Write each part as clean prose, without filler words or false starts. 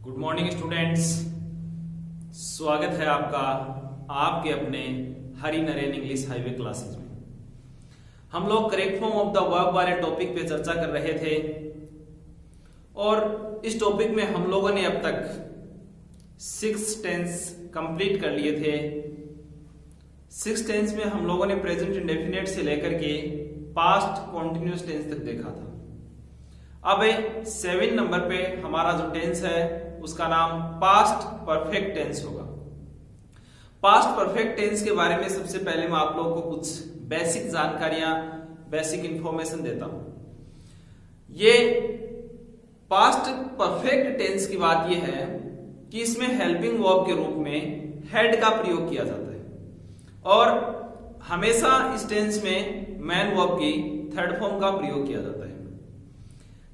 Good morning students, स्वागत है आपका आपके अपने हरी नरेन इंग्लिश हाईवे क्लासेस में। हम लोग correct form of the verb वाले टॉपिक पे चर्चा कर रहे थे और इस टॉपिक में हम लोगों ने अब तक 6 टेंस कंप्लीट कर लिए थे। 6 टेंस में हम लोगों ने प्रेजेंट इंडेफिनिट से लेकर के पास्ट कॉन्टिन्यूअस टेंस तक देखा था। अब 7 नंबर पे हमारा जो टेंस है उसका नाम पास्ट परफेक्ट टेंस होगा। पास्ट परफेक्ट टेंस के बारे में सबसे पहले मैं आप लोगों को कुछ बेसिक जानकारियां, बेसिक इंफॉर्मेशन देता हूं। ये पास्ट परफेक्ट टेंस की बात यह है कि इसमें हेल्पिंग वर्ब के रूप में हैड का प्रयोग किया जाता है और हमेशा इस टेंस में मैन वर्ब की थर्ड फॉर्म का प्रयोग किया जाता है।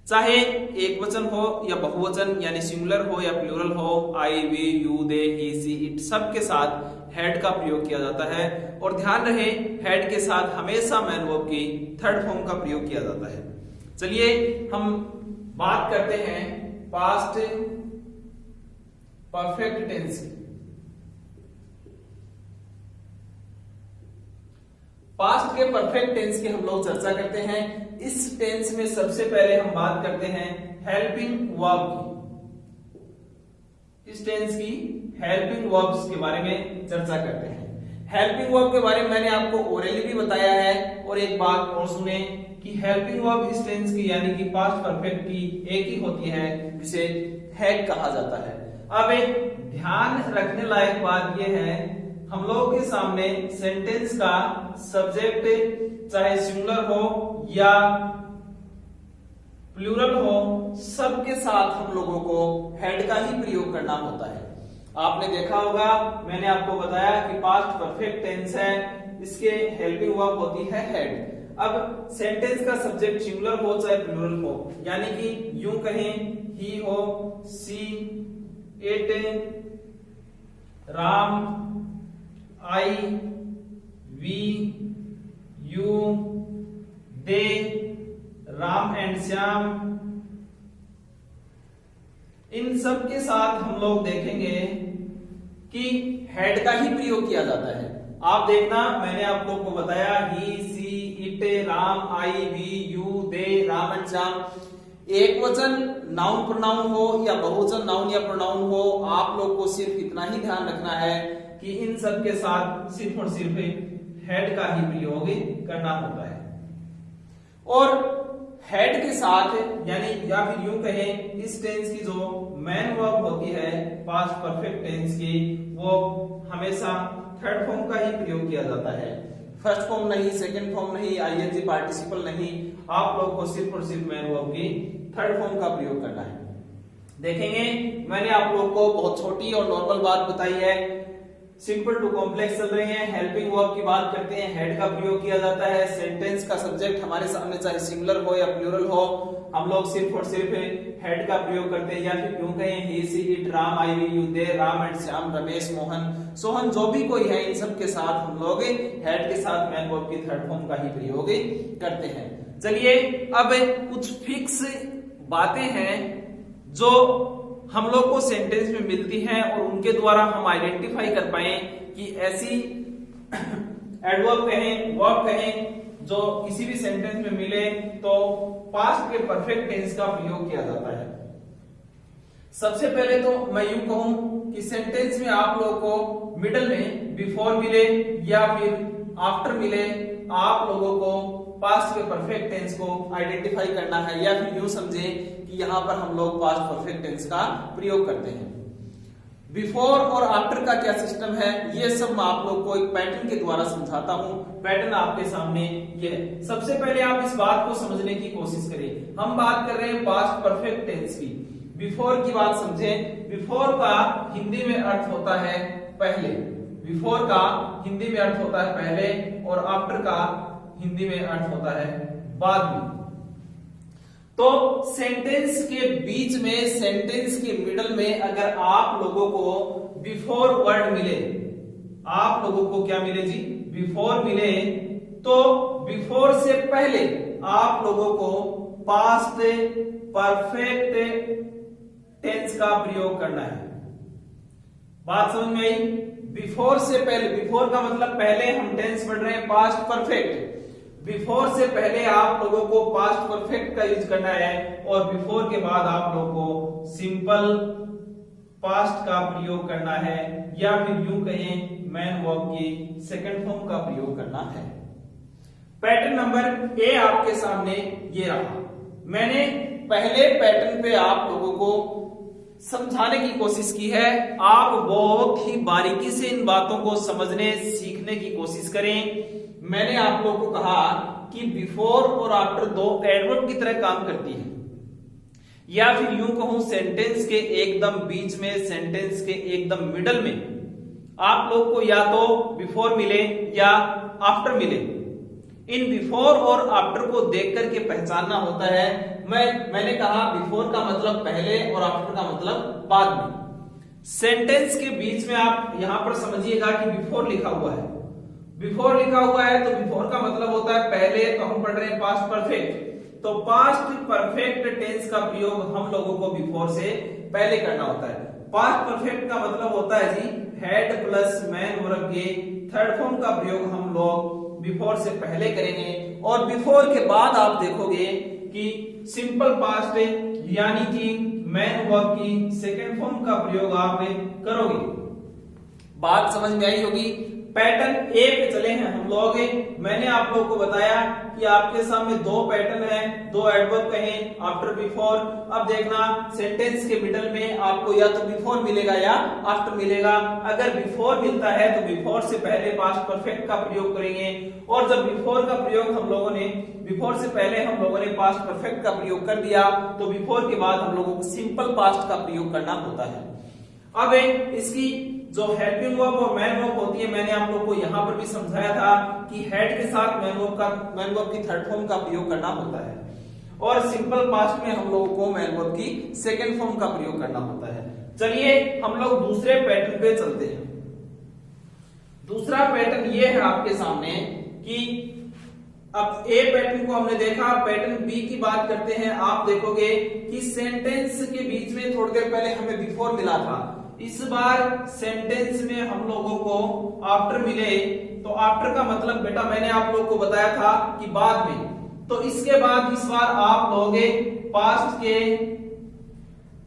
चाहे एक वचन हो या बहुवचन यानी सिंगुलर हो या प्लूरल हो, I, we, you, they, he, she, it, सब के साथ हैड का प्रयोग किया जाता है। और ध्यान रहे हैड के साथ हमेशा मैन वर्ब की थर्ड फॉर्म का प्रयोग किया जाता है। चलिए हम बात करते हैं पास्ट परफेक्ट टेंस की। पास्ट के परफेक्ट टेंस की हम लोग चर्चा करते हैं। इस टेंस में सबसे पहले हम बात करते हैं हेल्पिंग वर्ब की। इस टेंस की हेल्पिंग वर्ब्स के बारे में चर्चा करते हैं। हेल्पिंग वर्ब के बारे में मैंने आपको ओरली भी बताया है और एक बात और सुने कि हेल्पिंग वर्ब इस टेंस की यानी कि पास्ट परफेक्ट की एक ही होती है जिसे हैड कहा जाता है। अब एक ध्यान रखने लायक बात यह है, हम लोगों के सामने सेंटेंस का सब्जेक्ट चाहे सिंगुलर हो या प्लूरल हो, सबके साथ हम लोगों को हैड का ही प्रयोग करना होता है। आपने देखा होगा, मैंने आपको बताया कि पास्ट परफेक्ट टेंस है, इसके हेल्पिंग वर्ब होती है हैड। अब सेंटेंस का सब्जेक्ट सिंगुलर हो चाहे प्लूरल हो, यानी कि यूं कहें ही हो, she, it, Ram, I, we, you, they, Ram and Shyam, इन सब के साथ हम लोग देखेंगे कि हैड का ही प्रयोग किया जाता है। आप देखना, मैंने आप लोग को बताया he, she, it, Ram, I, we, you, they, Ram and Shyam. एक वचन नाउन प्रोनाउन हो या बहुवचन नाउन या प्रोनाउन हो, आप लोग को सिर्फ इतना ही ध्यान रखना है कि इन सब के साथ सिर्फ और सिर्फ हैड का ही प्रयोग करना होता है। और हैड के साथ यानी या फिर यूं कहें, इस टेंस की जो मैन वर्ब होती है पास्ट परफेक्ट टेंस की, वो हमेशा थर्ड फॉर्म का ही प्रयोग किया जाता है। फर्स्ट फॉर्म नहीं, सेकंड फॉर्म नहीं, आईएनजी पार्टिसिपल नहीं, आप लोग को सिर्फ और सिर्फ मैन वर्ब की थर्ड फॉर्म का प्रयोग करना है। देखेंगे, मैंने आप लोग को बहुत छोटी और नॉर्मल बात बताई है, सिंपल टू कॉम्प्लेक्स चल रही है। हेल्पिंग वर्ब की बात करते हैं, हेड का प्रयोग किया जाता है। सेंटेंस का सब्जेक्ट हमारे सामने चाहे सिंगुलर हो या प्लूरल हो, हम लोग सिर्फ और सिर्फ हेड का प्रयोग करते हैं। या फिर यूं कहें he, she, it, Ram, I, we, you, they, Ram and Shyam, Ramesh, Mohan, Sohan, जो भी कोई है, इन सब के साथ हम लोग हेड के साथ मैन वर्ब की थर्ड फॉर्म का ही प्रयोग करते हैं। चलिए अब कुछ फिक्स बातें हैं जो हम लोग को सेंटेंस में मिलती हैं और उनके द्वारा हम आइडेंटिफाई कर पाए कि ऐसी एडवर्ब कहें, वर्ब कहें, जो किसी भी सेंटेंस में मिले तो पास्ट के परफेक्ट टेंस का प्रयोग किया जाता है। सबसे पहले तो मैं यूं कहूं कि सेंटेंस में आप लोगों को मिडल में बिफोर मिले या फिर आफ्टर मिले, आप लोगों को पास्ट के परफेक्ट टेंस को आइडेंटिफाई करना है। या फिर यूं समझे कि यहां पर हम लोग पास्ट परफेक्ट टेंस का प्रयोग करते हैं। बिफोर और आफ्टर का क्या सिस्टम है, ये सब मैं आप लोग को एक पैटर्न के द्वारा समझाता हूं। पैटर्न आपके सामने ये है। सबसे पहले आप इस बात को समझने की कोशिश करें। हम बात कर रहे हैं पास्ट परफेक्ट टेंस की। बिफोर की बात समझें। बिफोर का हिंदी में अर्थ होता है पहले। बिफोर का हिंदी में अर्थ होता है पहले और आफ्टर का हिंदी में अर्थ होता है बाद में। तो सेंटेंस के बीच में, सेंटेंस के मिडल में अगर आप लोगों को बिफोर वर्ड मिले, आप लोगों को क्या मिले जी, बिफोर मिले, तो बिफोर से पहले आप लोगों को पास्ट परफेक्ट टेंस का प्रयोग करना है। बात समझ में आई? बिफोर से पहले, बिफोर का मतलब पहले, हम टेंस पढ़ रहे हैं पास्ट परफेक्ट। बिफोर से पहले आप लोगों को पास्ट परफेक्ट का यूज करना है और बिफोर के बाद आप लोगों को सिंपल पास्ट का प्रयोग करना है, या फिर यूं कहें मैन वर्ब की सेकंड फॉर्म का प्रयोग करना है। पैटर्न नंबर ए आपके सामने ये रहा। मैंने पहले पैटर्न पे आप लोगों को समझाने की कोशिश की है। आप बहुत ही बारीकी से इन बातों को समझने सीखने की कोशिश करें। मैंने आप लोगों को कहा कि बिफोर और आफ्टर दो एडवर्ब की तरह काम करती है, या फिर यूं कहूं सेंटेंस के एकदम बीच में, सेंटेंस के एकदम मिडल में आप लोग को या तो बिफोर मिले या आफ्टर मिले। इन बिफोर और आफ्टर को देख करके पहचानना होता है। मैंने कहा बिफोर का मतलब पहले और आफ्टर का मतलब बाद में। सेंटेंस के बीच में आप यहां पर समझिएगा कि बिफोर लिखा हुआ है। बिफोर लिखा हुआ है तो बिफोर का मतलब होता है पहले, तो हम पढ़ रहे हैं पास्ट परफेक्ट। तो पास्ट परफेक्ट टेंस का प्रयोग हम लोगों को बिफोर से पहले करना होता है। पास्ट परफेक्ट का मतलब होता है जी हैड प्लस मैन वर्ब के थर्ड फॉर्म का प्रयोग हम लोग बिफोर से पहले करेंगे, और बिफोर के बाद आप देखोगे कि सिंपल पास्ट यानी कि मैन वर्ब की सेकंड फॉर्म का प्रयोग आप करोगे। बात समझ में आई होगी। पैटर्न ए पे चले हैं हम लोग। मैंने आप लोगों को बताया कि आपके सामने दो पैटर्न है, दो एडवर्ब कहें आफ्टर बिफोर। अब देखना सेंटेंस के मिडल में आपको या तो बिफोर मिलेगा या आफ्टर मिलेगा। अगर बिफोर मिलता है तो बिफोर से पहले पास्ट परफेक्ट का प्रयोग करेंगे, और जब बिफोर का प्रयोग हम लोगों ने बिफोर से पहले हम लोगों ने पास्ट परफेक्ट का प्रयोग कर दिया, तो बिफोर के बाद हम लोगों को सिंपल पास्ट का प्रयोग करना होता है। अब इसकी जो हेल्पिंग वर्ब और मैन वर्ब होती है, मैंने आप लोगों को यहां पर भी समझाया था कि हेड के साथ मैन वर्ब की थर्ड फॉर्म का प्रयोग करना होता है, और सिंपल पास्ट में हम लोगों को मैन वर्ब की सेकंड फॉर्म का प्रयोग करना होता है। चलिए हम लोग दूसरे पैटर्न पे चलते हैं। दूसरा पैटर्न ये है आपके सामने कि अब ए पैटर्न को हमने देखा, पैटर्न बी की बात करते हैं। आप देखोगे कि सेंटेंस के बीच में थोड़ी देर पहले हमें बिफोर मिला था, इस बार सेंटेंस में हम लोगों को आफ्टर मिले। तो आफ्टर का मतलब बेटा मैंने आप लोगों को बताया था कि बाद में, तो इसके बाद इस बार आप लोगे पास्ट के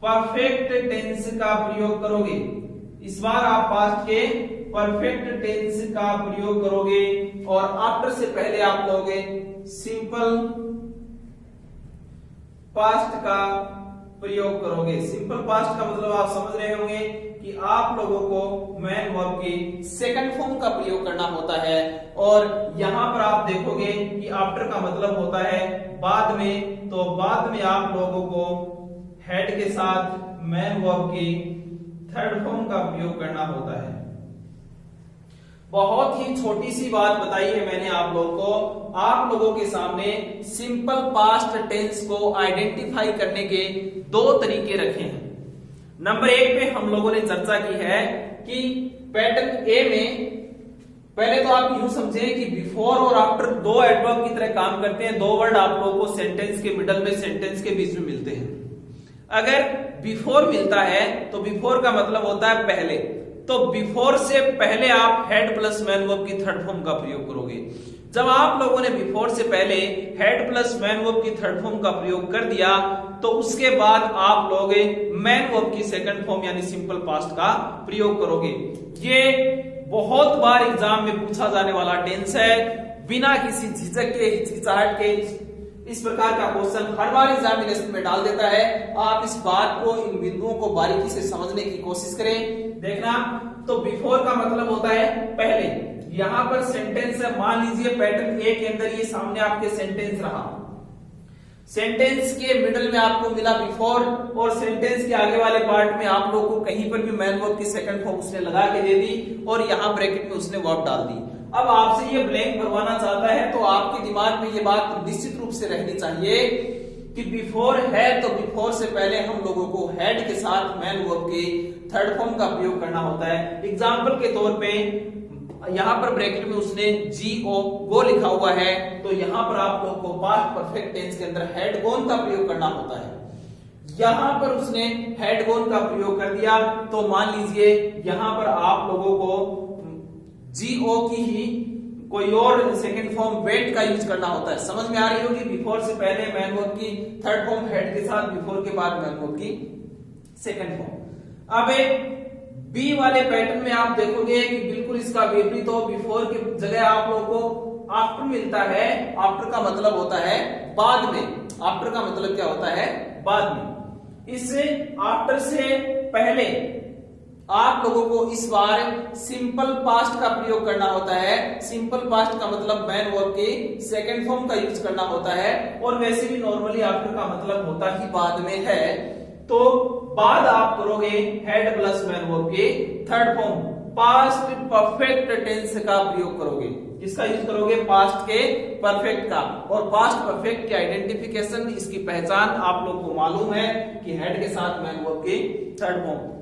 परफेक्ट टेंस का प्रयोग करोगे। इस बार आप पास्ट के परफेक्ट टेंस का प्रयोग करोगे, और आफ्टर से पहले आप लोगे सिंपल पास्ट का प्रयोग करोगे। सिंपल पास्ट का मतलब आप समझ रहे होंगे कि आप लोगों को मैन वर्ब की सेकंड फॉर्म का प्रयोग करना होता है, और यहां पर आप देखोगे कि आफ्टर का मतलब होता है बाद में। तो बाद में आप लोगों को हेड के साथ मैन वर्ब की थर्ड फॉर्म का प्रयोग करना होता है। बहुत ही छोटी सी बात बताई है मैंने आप लोगों को। आप लोगों के सामने सिंपल पास्ट टेंस को आइडेंटिफाई करने के दो तरीके रखे हैं। नंबर एक पे हम लोगों ने चर्चा की है कि पैटर्न ए में पहले तो आप यूं समझें कि बिफोर और आफ्टर दो एडवर्ब की तरह काम करते हैं। दो वर्ड आप लोगों को सेंटेंस के मिडल में, सेंटेंस के बीच में मिलते हैं। अगर बिफोर मिलता है तो बिफोर का मतलब होता है पहले, तो बिफोर से पहले आप हेड प्लस मैन वर्ब की थर्ड फॉर्म का प्रयोग करोगे। जब आप लोगों ने बिफोर से पहले हेड प्लस मैन वर्ब की थर्ड फॉर्म का प्रयोग कर दिया, तो उसके बाद आप लोग मैन वर्ब की सेकंड फॉर्म यानी सिंपल पास्ट का प्रयोग करोगे। ये बहुत बार एग्जाम में पूछा जाने वाला टेंस है, बिना किसी झिझक के, हिचकिचाहट के। इस प्रकार का क्वेश्चन हर बार एग्जामिनेशन में डाल देता है। आप इस बात को, इन बिंदुओं को बारीकी से समझने की कोशिश करें। देखना, तो बिफोर का मतलब होता है पहले। यहां पर सेंटेंस है, मान लीजिए पैटर्न ए के अंदर ये सामने आपके सेंटेंस रहा। सेंटेंस के मिडल में आपको मिला बिफोर, और सेंटेंस के आगे वाले पार्ट में आप लोग को कहीं पर भी मैन वर्ब की सेकंड फॉर्म उसने लगा के दे दी, और यहां ब्रैकेट में उसने वर्ब डाल दी। अब आपसे ये ब्लैंक भरवाना चाहता है, तो आपके दिमाग में ये बात निश्चित रूप से रहनी चाहिए कि बिफोर है तो बिफोर से पहले हम लोगों को हेड के साथ मैन वर्ब के थर्ड फॉर्म का प्रयोग करना होता है। एग्जाम्पल के तौर पे यहां पर ब्रैकेट में उसने गो लिखा हुआ है, तो यहां पर आप लोग को पास्ट परफेक्ट टेंस के अंदर हैड गॉन का प्रयोग करना होता है। यहां पर उसने हेड गोन का प्रयोग कर दिया, तो मान लीजिए यहां पर आप लोगों को जीओ की ही कोई और सेकंड फॉर्म वेट का यूज करना होता है। समझ में आ रही होगी, बिफोर से पहले मैन वर्ब की थर्ड फॉर्म हेड के साथ, बिफोर के बाद मैन वर्ब की सेकंड फॉर्म। अब बी वाले पैटर्न में आप देखोगे कि बिल्कुल इसका विपरीत हो, बिफोर की जगह आप लोगों को आफ्टर मिलता है। आफ्टर का मतलब होता है बाद में, आफ्टर का मतलब क्या होता है, बाद में। इससे आफ्टर से पहले आप लोगों को इस बार सिंपल पास्ट का प्रयोग करना होता है। सिंपल पास्ट का मतलब मैन वर्ब के सेकंड फॉर्म का यूज करना होता है, और वैसे भी नॉर्मली आफ्टर का मतलब होता ही बाद में है। तो बाद आप करोगे हेड प्लस मैन वर्ब के third form past perfect tense का प्रयोग करोगे। किसका यूज करोगे, पास्ट के परफेक्ट का। और पास्ट परफेक्ट की आइडेंटिफिकेशन, इसकी पहचान आप लोग को मालूम है कि हेड के साथ मैन वर्ब के थर्ड फॉर्म।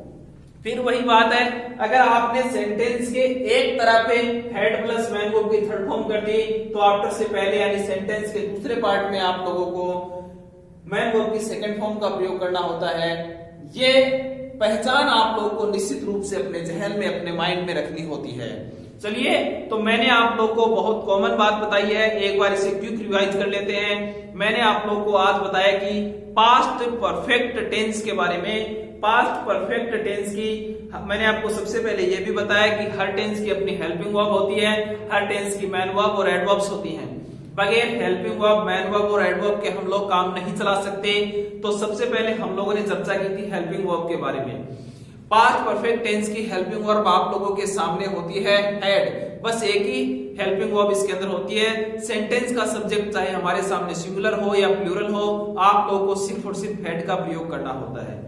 फिर वही बात है, अगर आपने सेंटेंस के एक तरफ पे हेड प्लस मैन वर्ब की थर्ड फॉर्म कर दी, तो आफ्टर से पहले यानी सेंटेंस के दूसरे पार्ट में आप लोगों को मैन वर्ब की सेकंड फॉर्म का प्रयोग करना होता है। ये पहचान आप लोगों को निश्चित रूप से अपने जहन में, अपने माइंड में रखनी होती है। चलिए, तो मैंने आप लोग को बहुत कॉमन बात बताई है, एक बार इसे क्विक रिवाइज कर लेते हैं। मैंने आप लोग को आज बताया कि पास्ट परफेक्ट टेंस के बारे में। पास्ट परफेक्ट टेंस की मैंने आपको सबसे पहले यह भी बताया कि हर टेंस की अपनी हेल्पिंग वर्ब होती है, हर टेंस की मैन वर्ब और एडवर्ब्स होती हैं। बगैर हेल्पिंग वर्ब, मैन वर्ब और एडवर्ब के हम लोग काम नहीं चला सकते। तो सबसे पहले हम लोगों ने चर्चा की थी हेल्पिंग वर्ब के बारे में। पास्ट परफेक्ट टेंस की हेल्पिंग वर्ब आप लोगों के सामने होती है हेड। बस एक ही हेल्पिंग वर्ब इसके अंदर होती है। सेंटेंस का सब्जेक्ट चाहे हमारे सामने सिंगुलर हो या प्लूरल हो, आप लोगों को सिर्फ और सिर्फ हेड का प्रयोग करना होता है।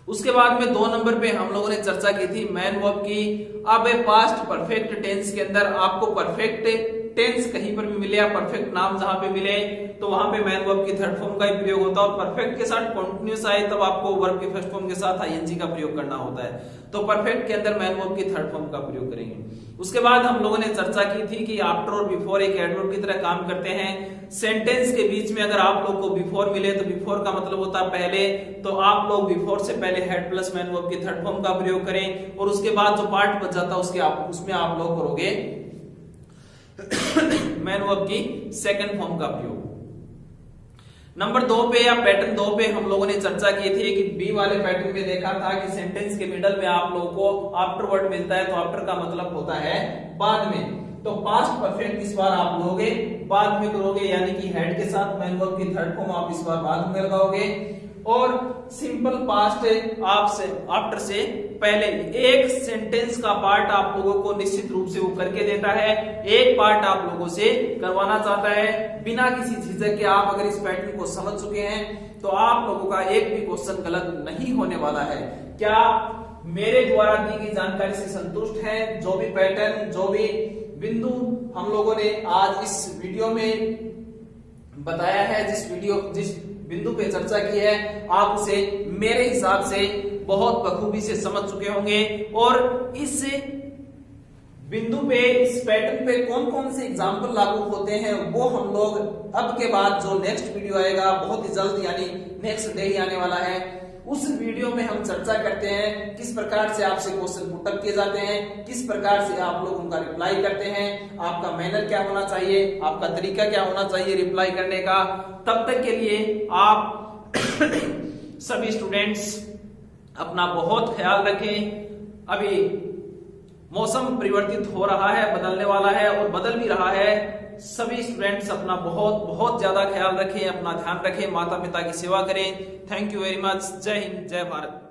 उसके बाद में 2 नंबर पे हम लोगों ने चर्चा की थी मैन वर्ब की। अब पास्ट परफेक्ट टेंस के अंदर आपको परफेक्ट टेंस कहीं पर भी मिले या परफेक्ट नाम जहां पे मिले, तो वहां पे मैन वर्ब की थर्ड फॉर्म का ही प्रयोग होता है। और परफेक्ट के साथ कंटीन्यूअस आए तब आपको वर्ब के फर्स्ट फॉर्म के साथ आईएनजी का प्रयोग करना होता है। तो परफेक्ट के अंदर मैन वर्ब की थर्ड फॉर्म का प्रयोग करेंगे। उसके बाद हम लोगों ने चर्चा की थी कि आफ्टर और बिफोर एक एडवर्ब की तरह काम करते हैं। सेंटेंस के बीच में अगर आप लोग को बिफोर मिले तो बिफोर का मतलब होता है पहले, तो आप लोग बिफोर से पहले हेड प्लस मैन वर्ब की थर्ड फॉर्म का प्रयोग करें। और उसके बाद जो पार्ट बच जाता है उसमें आप लोग करोगे मैन वर्ब की सेकंड फॉर्म का प्रयोग। नंबर 2 पे या पैटर्न 2 पे हम लोगों ने चर्चा की थी कि बी वाले पैटर्न में देखा था कि सेंटेंस के मिडल में आप लोगों को आफ्टर वर्ड मिलता है, तो आफ्टर का मतलब होता है बाद में। तो पास्ट परफेक्ट इस बार आप लोगे बाद में करोगे, यानी कि हेड के साथ मैन वर्ब की थर्ड फॉर्म आप इस बार बाद में लगाओगे। और सिंपल पास्ट आपसे आफ्टर से पहले एक सेंटेंस का पार्ट आप लोगों को निश्चित रूप से वो करके देता है, एक पार्ट आप लोगों से करवाना चाहता है बिना किसी झिझक के। आप अगर इस पैटर्न को समझ चुके हैं तो आप लोगों का एक भी क्वेश्चन गलत नहीं होने वाला है। क्या मेरे द्वारा दी गई जानकारी से संतुष्ट हैं? जो भी पैटर्न, जो भी बिंदु हम लोगों ने आज इस वीडियो में बताया है, जिस बिंदु पे चर्चा की है, आप उसे मेरे हिसाब से बहुत बखूबी से समझ चुके होंगे। और इस बिंदु पे, इस पैटर्न पे कौन कौन से एग्जाम्पल लागू होते हैं वो हम लोग अब के बाद जो नेक्स्ट वीडियो आएगा बहुत ही जल्द, यानी नेक्स्ट डे ही आने वाला है, उस वीडियो में हम चर्चा करते हैं किस प्रकार से आपसे क्वेश्चन पुटअप किए जाते हैं, किस प्रकार से आप लोग उनका रिप्लाई करते हैं, आपका मैनर क्या होना चाहिए, आपका तरीका क्या होना चाहिए रिप्लाई करने का। तब तक के लिए आप सभी स्टूडेंट्स अपना बहुत ख्याल रखें। अभी मौसम परिवर्तित हो रहा है, बदलने वाला है और बदल भी रहा है। सभी स्टूडेंट्स अपना बहुत बहुत ज्यादा ख्याल रखें, अपना ध्यान रखें, माता पिता की सेवा करें। Thank you very much. जय हिंद, जय भारत।